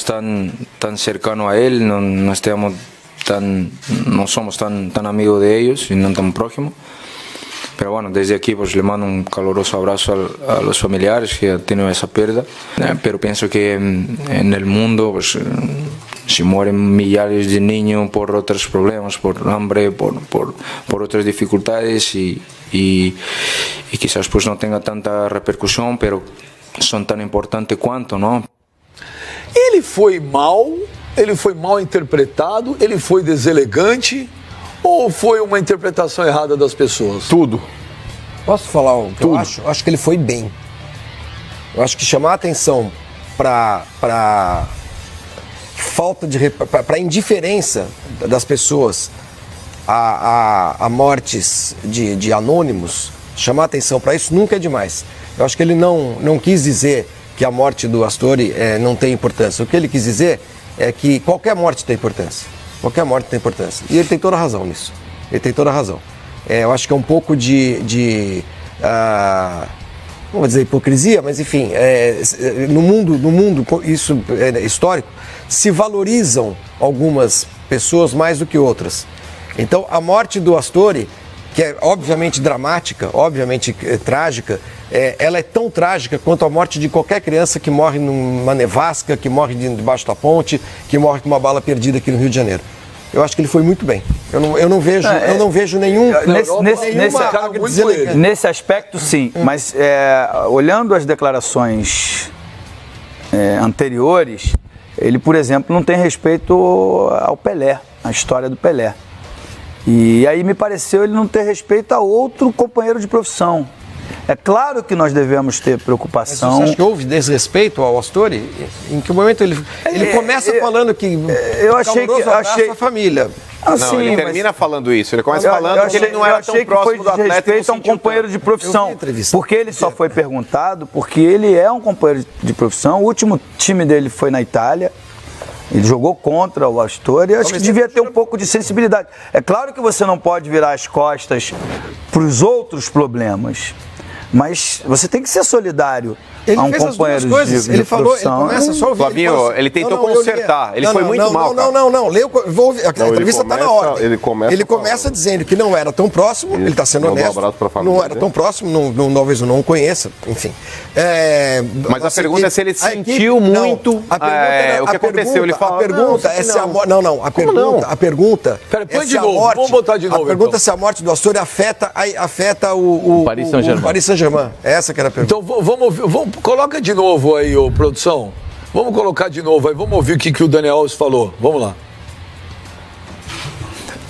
tan cercano a él, no somos tan amigos de ellos y no tan próximos. Pero bueno, desde aquí pues le mando un caluroso abrazo a los familiares que han tenido esa pérdida. Pero pienso que en el mundo pues, si mueren millares de niños por otros problemas, por hambre, por otras dificultades y quizás pues no tenga tanta repercusión, pero son tan importantes cuanto, ¿no? Ele foi mal interpretado, ele foi deselegante ou foi uma interpretação errada das pessoas? Tudo. Posso falar o que eu acho? Eu acho que ele foi bem. Eu acho que chamar a atenção para falta de... para indiferença das pessoas a mortes de anônimos, chamar a atenção para isso nunca é demais. Eu acho que ele não quis dizer que a morte do Astori não tem importância. O que ele quis dizer é que qualquer morte tem importância. Qualquer morte tem importância. E ele tem toda a razão nisso. Ele tem toda a razão. Eu acho que é um pouco não vou dizer hipocrisia, mas enfim, no mundo isso é histórico, se valorizam algumas pessoas mais do que outras. Então, a morte do Astori, que é obviamente dramática, obviamente trágica, ela é tão trágica quanto a morte de qualquer criança que morre numa nevasca, que morre debaixo da ponte, que morre com uma bala perdida aqui no Rio de Janeiro. Eu acho que ele foi muito bem. Eu não vejo nenhum... Nesse aspecto, sim. Mas olhando as declarações anteriores, ele, por exemplo, não tem respeito ao Pelé, à história do Pelé. E aí me pareceu ele não ter respeito a outro companheiro de profissão. É claro que nós devemos ter preocupação. Mas você acha que houve desrespeito ao Astori? Em que momento ele começa falando que eu achei a família? Não, ele termina falando isso. Ele começa falando que ele não era tão próximo do atleta. Eu achei que foi desrespeito a um companheiro de profissão. Porque ele só foi perguntado porque ele é um companheiro de profissão. O último time dele foi na Itália. Ele jogou contra o Astori. Acho que devia ter um pouco de sensibilidade. É claro que você não pode virar as costas para os outros problemas. Mas você tem que ser solidário a um companheiro de ele falou, profissão. Ele começa só a ouvir. Flavinho, ele tentou consertar. Ele foi muito mal. Não. Vou ouvir. A entrevista está na ordem. Ele começa dizendo que não era tão próximo, ele está sendo honesto. Não era tão próximo, talvez eu não o conheça, enfim. Mas a pergunta é se ele sentiu muito o que aconteceu. Ele fala, a pergunta é se a morte... A pergunta... Põe de novo, vamos botar de novo. A pergunta é se a morte do Astori afeta o Paris Saint-Germain. Essa que era a pergunta. Então coloca de novo aí, produção. Vamos colocar de novo aí, vamos ouvir o que o Daniel Alves falou. Vamos lá.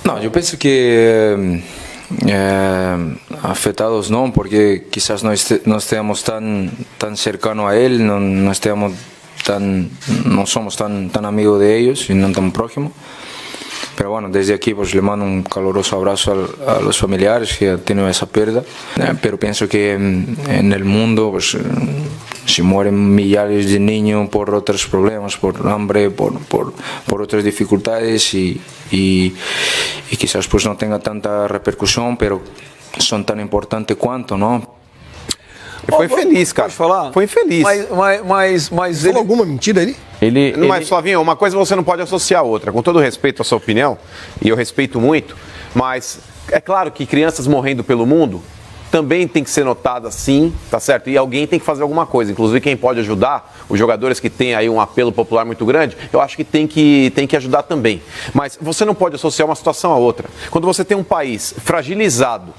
Não, eu penso que afetados não, porque quizás não estemos tan cercano a él, não somos tan amigos de ellos y no tan próximos. Pero bueno, desde aquí pues le mando un caluroso abrazo a los familiares que han tenido esa pérdida. Pero pienso que en el mundo pues, si mueren millares de niños por otros problemas, por hambre, por otras dificultades y quizás pues no tenga tanta repercusión, pero son tan importantes cuanto, ¿no? Ele foi infeliz, cara. Pode falar? Foi infeliz. Mas ele... Falou alguma mentira ali? Mas, Flavinho, uma coisa você não pode associar a outra. Com todo respeito à sua opinião, e eu respeito muito, mas é claro que crianças morrendo pelo mundo também tem que ser notada sim, tá certo? E alguém tem que fazer alguma coisa. Inclusive quem pode ajudar, os jogadores que têm aí um apelo popular muito grande, eu acho que tem que ajudar também. Mas você não pode associar uma situação a outra. Quando você tem um país fragilizado,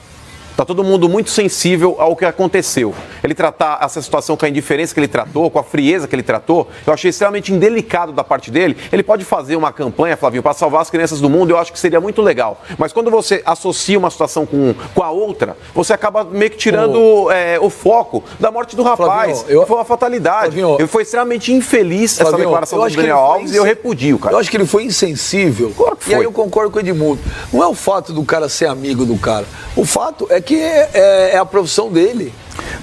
está todo mundo muito sensível ao que aconteceu. Ele tratar essa situação com a indiferença que ele tratou, com a frieza que ele tratou, eu achei extremamente indelicado da parte dele. Ele pode fazer uma campanha, Flavinho, para salvar as crianças do mundo, eu acho que seria muito legal. Mas quando você associa uma situação com a outra, você acaba meio que tirando o foco da morte do rapaz. Flavinho, foi uma fatalidade. Flavinho, ele foi extremamente infeliz essa declaração do Daniel Alves e eu repudio, cara. Eu acho que ele foi insensível. Claro que foi. E aí eu concordo com o Edmundo. Não é o fato do cara ser amigo do cara. O fato é que é a profissão dele.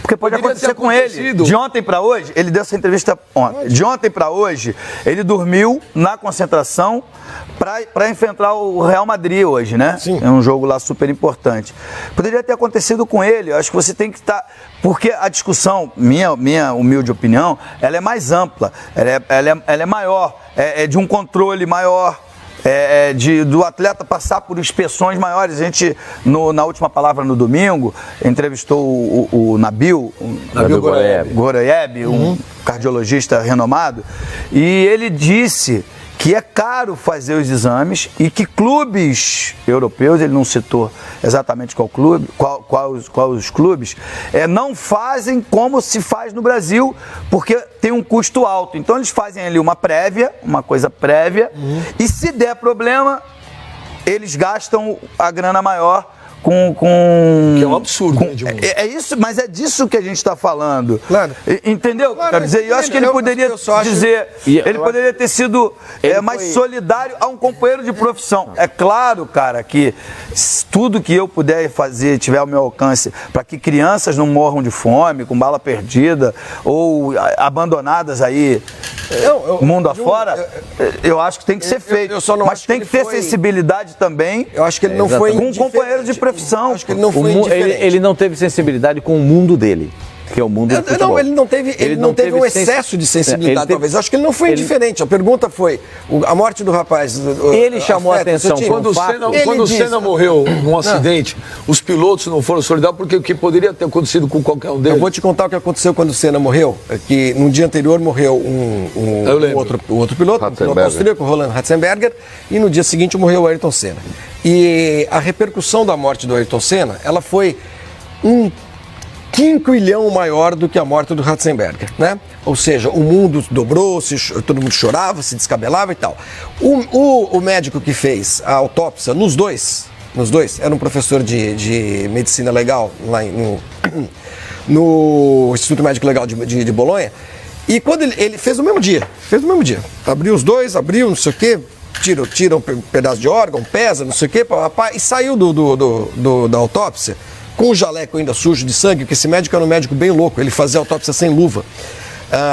Porque pode acontecer com ele. De ontem para hoje, ele deu essa entrevista ontem. De ontem para hoje, ele dormiu na concentração para enfrentar o Real Madrid hoje, né? Sim. É um jogo lá super importante. Poderia ter acontecido com ele. Eu acho que você tem que estar... Porque a discussão, minha humilde opinião, ela é mais ampla, ela é maior, é de um controle maior. Do atleta passar por inspeções maiores. A gente, na última palavra no domingo, entrevistou o Nabil Goraieb, um cardiologista renomado, e ele disse que é caro fazer os exames e que clubes europeus, ele não citou exatamente qual os clubes, não fazem como se faz no Brasil, porque tem um custo alto. Então eles fazem ali uma coisa prévia, e se der problema, eles gastam a grana maior que é um absurdo, né, Edmundo? Isso, mas é disso que a gente está falando. Claro. Entendeu? Claro, quero dizer, eu acho que ele poderia dizer, ele poderia ter sido mais solidário a um companheiro de profissão. É claro, cara, que tudo que eu puder fazer, tiver ao meu alcance, para que crianças não morram de fome, com bala perdida, ou abandonadas aí, mundo afora, eu acho que tem que ser feito. Eu só não mas acho tem que ter sensibilidade também. Eu acho que ele não foi com um companheiro de profissão. Acho que ele não foi indiferente. Ele não teve sensibilidade com o mundo dele, que é o mundo do futebol. Não, ele não teve um excesso de sensibilidade, talvez. Acho que ele não foi indiferente. A pergunta foi, a morte do rapaz... Ele chamou a atenção. Quando o Senna morreu num acidente, os pilotos não foram solidários, porque o que poderia ter acontecido com qualquer um deles? Eu vou te contar o que aconteceu quando o Senna morreu, que no dia anterior morreu o outro piloto, o piloto austríaco, Roland Ratzenberger, e no dia seguinte morreu o Ayrton Senna. E a repercussão da morte do Ayrton Senna, ela foi um quinquilhão maior do que a morte do Ratzenberger, né? Ou seja, o mundo dobrou, todo mundo chorava, se descabelava e tal. O médico que fez a autópsia nos dois, era um professor de medicina legal lá no Instituto Médico Legal de Bolonha, e quando ele fez no mesmo dia, abriu os dois, não sei o quê, tira um pedaço de órgão, pesa, não sei o quê, e saiu da autópsia com o jaleco ainda sujo de sangue, porque esse médico era um médico bem louco, ele fazia autópsia sem luva,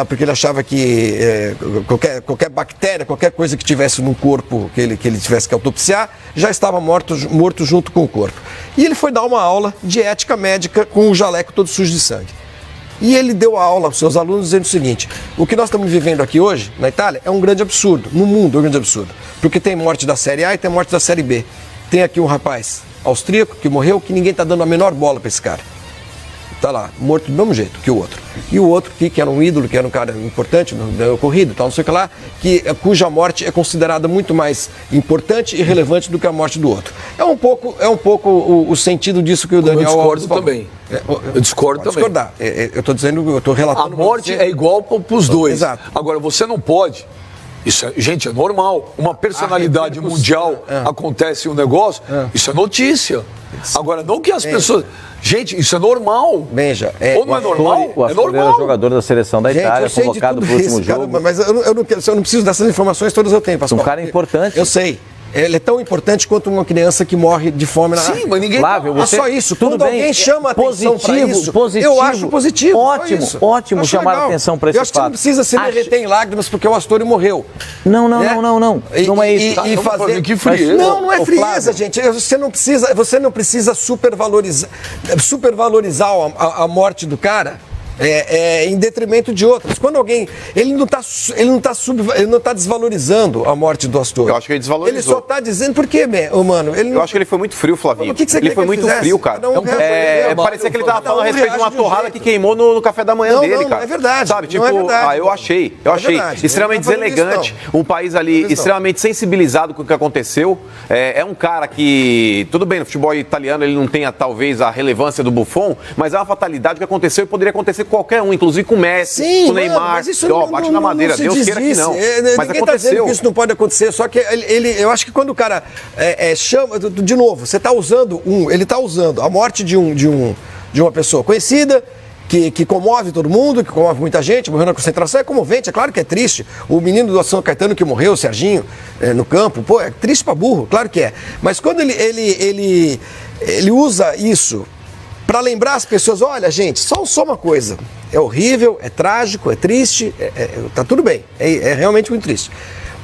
porque ele achava que qualquer bactéria, qualquer coisa que tivesse no corpo que ele tivesse que autopsiar, já estava morto junto com o corpo. E ele foi dar uma aula de ética médica com o jaleco todo sujo de sangue. E ele deu a aula aos seus alunos dizendo o seguinte: o que nós estamos vivendo aqui hoje, na Itália, é um grande absurdo, no mundo é um grande absurdo, porque tem morte da Série A e tem morte da Série B. Tem aqui um rapaz austríaco que morreu, que ninguém está dando a menor bola para esse cara. Está lá, morto do mesmo jeito que o outro. E o outro que era um ídolo, que era um cara importante na corrida, tal, não sei o que lá, cuja morte é considerada muito mais importante e relevante do que a morte do outro. É um pouco o sentido disso que o Daniel... Eu discordo também. Eu discordo também. Discordar. Eu estou dizendo, eu estou relatando... A morte é igual para os dois. Exato. Agora, você não pode... Isso, gente, é normal. Uma personalidade mundial acontece um negócio, isso é notícia. Agora, não que as pessoas... Gente, isso é normal. Veja, ou não é normal? O Astori era jogador da seleção da Itália, convocado para o último jogo. Cara, mas eu não preciso dessas informações, todas eu tenho, Pascoal. Um cara importante. Eu sei. Ele é tão importante quanto uma criança que morre de fome na Sim, mas ninguém... Flávio, você... só isso. Tudo Quando bem, alguém chama a atenção para isso, positivo, eu acho positivo. Ótimo chamar a atenção para esse fato. Eu acho que você não precisa se derreter em lágrimas porque o Astori morreu. Não. Não é isso. E fazer... Que frieza. Não é frieza, gente. Você não precisa supervalorizar a morte do cara. Em detrimento de outras. Quando alguém... Ele não está desvalorizando a morte do Astori. Eu acho que ele desvalorizou. Ele só está dizendo... Por quê, mano? Eu acho que ele foi muito frio, Flavinho. O que você ele foi muito frio, cara. Parecia que ele estava falando a respeito de uma torrada que queimou no café da manhã dele, cara. Não é verdade. Sabe, tipo, não é verdade. Eu achei extremamente deselegante. Um país ali extremamente sensibilizado com o que aconteceu. É um cara que, tudo bem, no futebol italiano ele não tenha talvez a relevância do Buffon, mas é uma fatalidade que aconteceu e poderia acontecer com qualquer um, inclusive com o Messi, com o Neymar. Mas isso não, bate na madeira, Deus queira que não. Mas ninguém está dizendo que isso não pode acontecer, só que eu acho que quando o cara chama, de novo, você está usando ele está usando a morte de uma pessoa conhecida, que comove todo mundo, que comove muita gente, morreu na concentração, é comovente, é claro que é triste. O menino do São Caetano que morreu, o Serginho, no campo, pô, é triste pra burro, claro que é. Mas quando ele usa isso para lembrar as pessoas, olha, gente, só uma coisa. É horrível, é trágico, é triste, tá tudo bem. É realmente muito triste.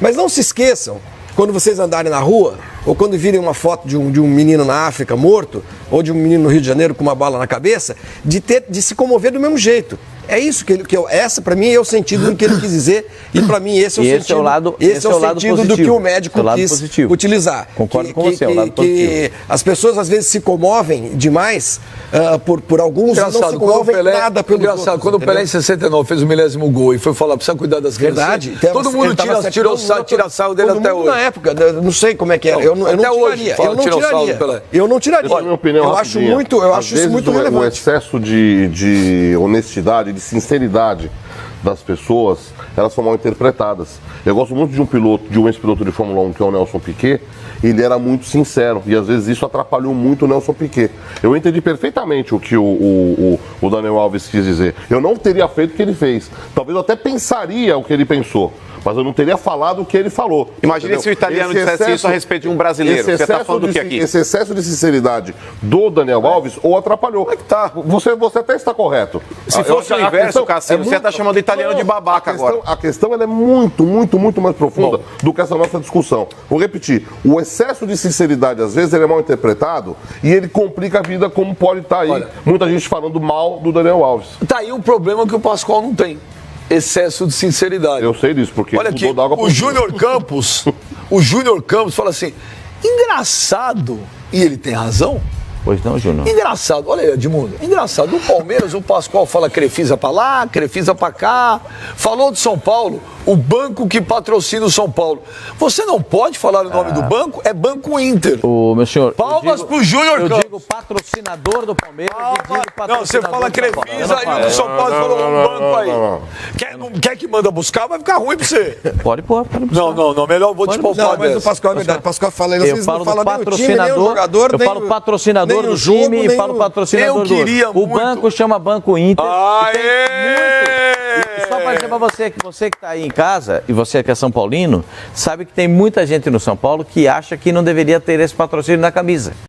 Mas não se esqueçam, quando vocês andarem na rua, ou quando virem uma foto de um menino na África morto, ou de um menino no Rio de Janeiro com uma bala na cabeça, de se comover do mesmo jeito. É isso essa para mim é o sentido do que ele quis dizer, e para mim esse é o sentido. Esse é o sentido do que o médico quis utilizar. Concordo com você, é o lado positivo. Que as pessoas às vezes se comovem demais por alguns, e não se comovem nada pelos outros. Quando o Pelé em 69 fez o 1000º gol e foi falar, precisa cuidar das crianças. Verdade. Todo mundo tira sarro dele até hoje. Na época, não sei como é que era. Eu não tiraria. Eu não tiraria. Olha, minha opinião, eu acho isso muito relevante. O excesso de honestidade, de sinceridade das pessoas, elas são mal interpretadas. Eu gosto muito de um ex-piloto de Fórmula 1, que é o Nelson Piquet. Ele era muito sincero e às vezes isso atrapalhou muito o Nelson Piquet. Eu entendi perfeitamente o que o Daniel Alves quis dizer. Eu não teria feito o que ele fez. Talvez eu até pensaria o que ele pensou, mas eu não teria falado o que ele falou. Imagina se o italiano dissesse isso a respeito de um brasileiro. Você está falando do que aqui? Esse excesso de sinceridade do Daniel Alves ou atrapalhou. Como é que tá? Você até está correto. Se fosse o inverso, Cassino, você está chamando o italiano de babaca agora. A questão ela é muito, muito, muito mais profunda do que essa nossa discussão. Vou repetir. O excesso de sinceridade, às vezes, ele é mal interpretado e ele complica a vida, como pode estar aí. Olha, muita gente falando mal do Daniel Alves. Tá aí um problema que o Pascoal não tem. Excesso de sinceridade. Eu sei disso, porque olha aqui, o Júnior Campos fala assim, engraçado, e ele tem razão. Pois não, Júnior. Engraçado, olha aí, Edmundo. Engraçado, o Palmeiras, o Pascoal fala Crefisa pra lá, Crefisa pra cá. Falou de São Paulo, o banco que patrocina o São Paulo. Você não pode falar o nome do banco, é Banco Inter. Meu senhor. Palmas pro Júnior Campos. Eu digo patrocinador do Palmeiras e digo patrocinador. Não, você fala Crefisa e o São Paulo falou um banco aí. Quer que manda buscar, vai ficar ruim pra você. Pode pôr. Não, melhor eu vou te poupar. Não, mas o Pascoal é verdade. O Pascoal fala, eu falo do patrocinador, eu falo patrocinador do time e falo patrocinador do outro. O banco chama Banco Inter. E só para dizer para você que está aí em casa, e você que é São Paulino, sabe que tem muita gente no São Paulo que acha que não deveria ter esse patrocínio na camisa.